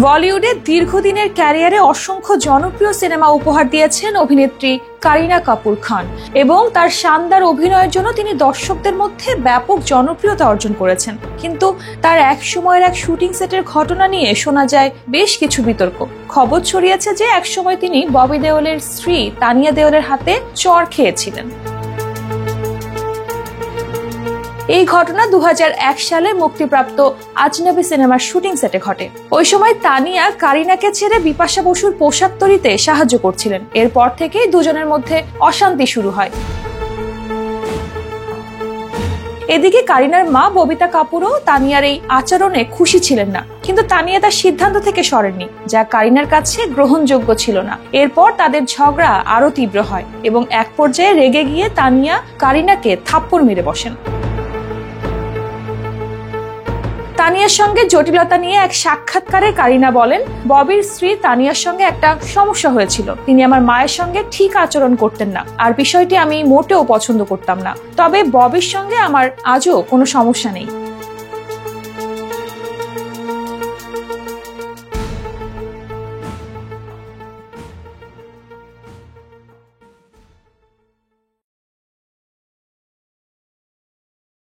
বলিউডে দীর্ঘদিনের ক্যারিয়ারে অসংখ্য জনপ্রিয় সিনেমা উপহার দিয়েছেন অভিনেত্রী কারিনা কাপুর খান এবং তার শানদার অভিনয়ের জন্য তিনি দর্শকদের মধ্যে ব্যাপক জনপ্রিয়তা অর্জন করেছেন। কিন্তু তার এক সময়ের এক শুটিং সেটের ঘটনা নিয়ে শোনা যায় বেশ কিছু বিতর্ক। খবর ছড়িয়েছে যে একসময় তিনি ববি দেওলের স্ত্রী তানিয়া দেওলের হাতে চড় খেয়েছিলেন। এই ঘটনা 2001 সালে মুক্তিপ্রাপ্ত আজনবী সিনেমার শুটিং সেটে ঘটে। ওই সময় তানিয়া কারিনাকে ছেড়ে বিপাশা বসুর পোশাক তৈরিতে সাহায্য করছিলেন। এরপর থেকেই দুজনের মধ্যে অশান্তি শুরু হয়। এদিকে কারিনার মা ববিতা কাপুরও তানিয়ার এই আচরণে খুশি ছিলেন না, কিন্তু তানিয়া তার সিদ্ধান্ত থেকে সরেননি, যা কারিনার কাছে গ্রহণযোগ্য ছিল না। এরপর তাদের ঝগড়া আরো তীব্র হয় এবং এক পর্যায়ে রেগে গিয়ে তানিয়া কারিনাকে থাপ্পড় মেরে বসেন। তানিয়ার সঙ্গে জটিলতা নিয়ে এক সাক্ষাৎকারে কারিনা বলেন, ববির স্ত্রী তানিয়ার সঙ্গে একটা সমস্যা হয়েছিল। তিনি আমার মায়ের সঙ্গে ঠিক আচরণ করতেন না, আর বিষয়টি আমি মোটেও পছন্দ করতাম না। তবে ববির সঙ্গে আমার আজও কোনো সমস্যা নেই।